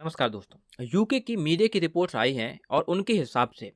नमस्कार दोस्तों। यूके की मीडिया की रिपोर्ट्स आई हैं और उनके हिसाब से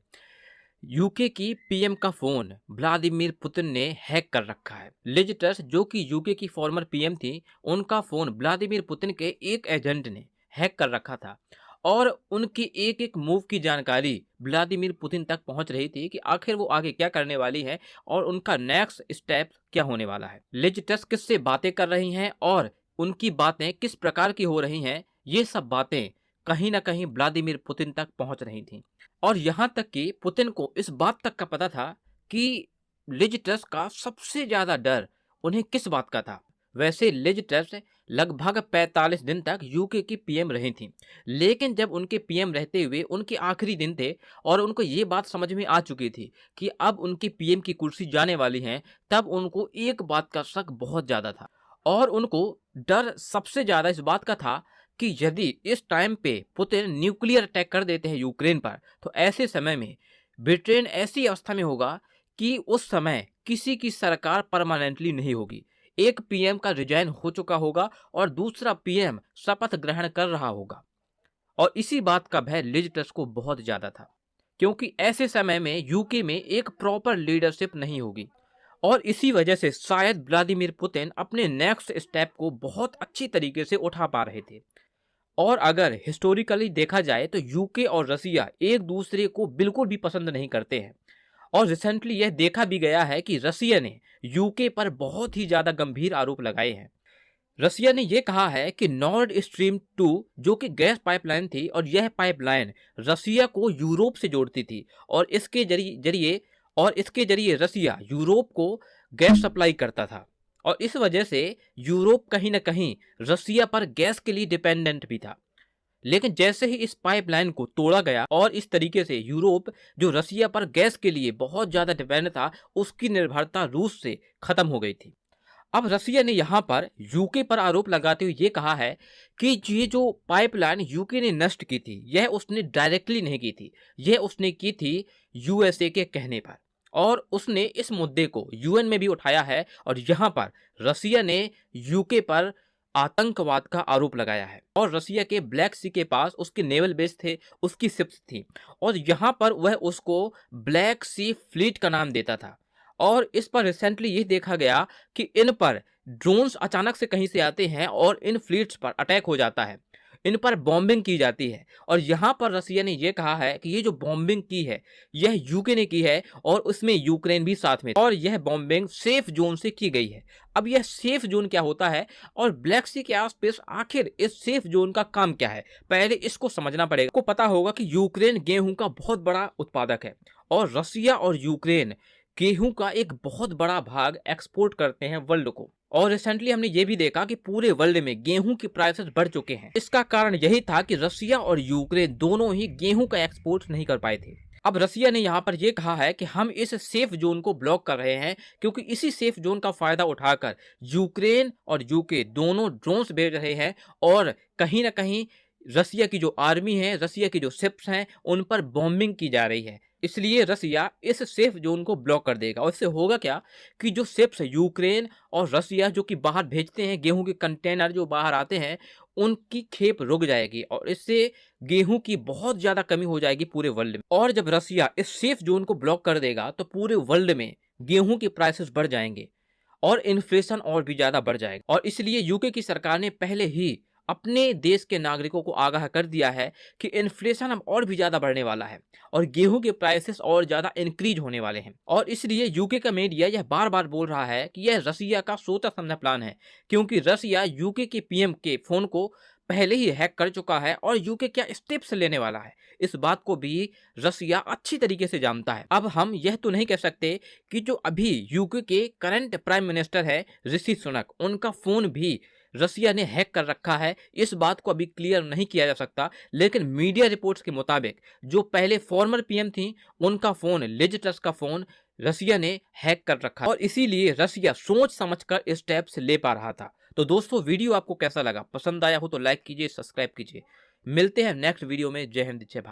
यूके की पीएम का फोन व्लादिमीर पुतिन ने हैक कर रखा है। लिज ट्रस जो कि यूके की फॉर्मर पीएम थी, उनका फोन व्लादिमीर पुतिन के एक एजेंट ने हैक कर रखा था और उनकी एक एक मूव की जानकारी व्लादिमीर पुतिन तक पहुंच रही थी कि आखिर वो आगे क्या करने वाली है और उनका नेक्स्ट स्टेप क्या होने वाला है। लिज ट्रस किससे बातें कर रही हैं और उनकी बातें किस प्रकार की हो रही हैं, ये सब बातें कहीं ना कहीं व्लादिमीर पुतिन तक पहुंच रही थीं। और यहां तक कि पुतिन को इस बात तक का पता था कि लिज ट्रस का सबसे ज्यादा डर उन्हें किस बात का था। वैसे लिज ट्रस लगभग 45 दिन तक यूके की पीएम रही थीं, लेकिन जब उनके पीएम रहते हुए उनके आखिरी दिन थे और उनको ये बात समझ में आ चुकी थी कि अब उनकी पीएम की कुर्सी जाने वाली है, तब उनको एक बात का शक बहुत ज्यादा था और उनको डर सबसे ज्यादा इस बात का था कि यदि इस टाइम पे पुतिन न्यूक्लियर अटैक कर देते हैं यूक्रेन पर, तो ऐसे समय में ब्रिटेन ऐसी अवस्था में होगा कि उस समय किसी की सरकार परमानेंटली नहीं होगी। एक पीएम का रिजाइन हो चुका होगा और दूसरा पीएम शपथ ग्रहण कर रहा होगा। और इसी बात का भय लिज ट्रस को बहुत ज्यादा था, क्योंकि ऐसे समय में यूके में एक प्रॉपर लीडरशिप नहीं होगी और इसी वजह से शायद व्लादिमीर पुतिन अपने नेक्स्ट स्टेप को बहुत अच्छी तरीके से उठा पा रहे थे। और अगर हिस्टोरिकली देखा जाए तो यूके और रसिया एक दूसरे को बिल्कुल भी पसंद नहीं करते हैं और रिसेंटली यह देखा भी गया है कि रसिया ने यूके पर बहुत ही ज्यादा गंभीर आरोप लगाए हैं। रसिया ने यह कहा है कि नॉर्ड स्ट्रीम 2 जो कि गैस पाइपलाइन थी और यह पाइपलाइन रसिया को यूरोप से जोड़ती थी और इसके जरिए रसिया यूरोप को गैस सप्लाई करता था और इस वजह से यूरोप कहीं ना कहीं रसिया पर गैस के लिए डिपेंडेंट भी था। लेकिन जैसे ही इस पाइपलाइन को तोड़ा गया और इस तरीके से यूरोप जो रसिया पर गैस के लिए बहुत ज्यादा डिपेंड था, उसकी निर्भरता रूस से खत्म हो गई थी। अब रसिया ने यहाँ पर यूके पर आरोप लगाते हुए ये कहा है कि ये जो पाइपलाइन यूके ने नष्ट की थी, यह उसने डायरेक्टली नहीं की थी, यह उसने की थी यूएसए के कहने पर। और उसने इस मुद्दे को यूएन में भी उठाया है और यहाँ पर रसिया ने यूके पर आतंकवाद का आरोप लगाया है। और रसिया के ब्लैक सी के पास उसके नेवल बेस थे, उसकी शिप्स थी और यहाँ पर वह उसको ब्लैक सी फ्लीट का नाम देता था। और इस पर रिसेंटली ये देखा गया कि इन पर ड्रोन्स अचानक से कहीं से आते हैं और इन फ्लीट्स पर अटैक हो जाता है, इन पर बॉम्बिंग की जाती है। और यहाँ पर रसिया ने यह कहा है कि ये जो बॉम्बिंग की है यह यूके ने की है और उसमें यूक्रेन भी साथ में, और यह बॉम्बिंग सेफ जोन से की गई है। अब यह सेफ जोन क्या होता है और ब्लैक सी के आसपास आखिर इस सेफ जोन का काम क्या है, पहले इसको समझना पड़ेगा। आपको पता होगा कि यूक्रेन गेहूं का बहुत बड़ा उत्पादक है और रसिया और यूक्रेन गेहूं का एक बहुत बड़ा भाग एक्सपोर्ट करते हैं वर्ल्ड को। और रिसेंटली हमने ये भी देखा कि पूरे वर्ल्ड में गेहूं की प्राइसेस बढ़ चुके हैं। इसका कारण यही था कि रसिया और यूक्रेन दोनों ही गेहूं का एक्सपोर्ट नहीं कर पाए थे। अब रसिया ने यहाँ पर यह कहा है कि हम इस सेफ जोन को ब्लॉक कर रहे हैं, क्योंकि इसी सेफ जोन का फायदा उठाकर यूक्रेन और यूके दोनों ड्रोन्स भेज रहे हैं और कहीं ना कहीं रसिया की जो आर्मी है, रसिया की जो शिप्स हैं, उन पर बॉम्बिंग की जा रही है। इसलिए रसिया इस सेफ जोन को ब्लॉक कर देगा और इससे होगा क्या कि जो शिप्स यूक्रेन और रसिया जो कि बाहर भेजते हैं, गेहूं के कंटेनर जो बाहर आते हैं, उनकी खेप रुक जाएगी और इससे गेहूं की बहुत ज्यादा कमी हो जाएगी पूरे वर्ल्ड में। और जब रसिया इस सेफ जोन को ब्लॉक कर देगा तो पूरे वर्ल्ड में गेहूं के प्राइसेस बढ़ जाएंगे और इन्फ्लेशन और भी ज्यादा बढ़ जाएगा। और इसलिए यूके की सरकार ने पहले ही अपने देश के नागरिकों को आगाह कर दिया है कि इन्फ्लेशन अब और भी ज्यादा बढ़ने वाला है और गेहूं के प्राइसेस और ज्यादा इंक्रीज होने वाले हैं। और इसलिए यूके का मीडिया यह बार बार बोल रहा है कि यह रसिया का सोचा समझा प्लान है, क्योंकि रसिया यूके के पीएम के फोन को पहले ही हैक कर चुका है और यूके क्या स्टेप्स लेने वाला है, इस बात को भी रसिया अच्छी तरीके से जानता है। अब हम यह तो नहीं कह सकते कि जो अभी यूके के करंट प्राइम मिनिस्टर है ऋषि सुनक, उनका फोन भी रसिया ने हैक कर रखा है, इस बात को अभी क्लियर नहीं किया जा सकता। लेकिन मीडिया रिपोर्ट्स के मुताबिक जो पहले फॉर्मर पीएम थी, उनका फोन, लिज ट्रस का फोन रसिया ने हैक कर रखा और इसीलिए रसिया सोच समझकर स्टेप्स ले पा रहा था। तो दोस्तों, वीडियो आपको कैसा लगा? पसंद आया हो तो लाइक कीजिए, सब्सक्राइब कीजिए। मिलते हैं नेक्स्ट वीडियो में। जय हिंद, जय भारत।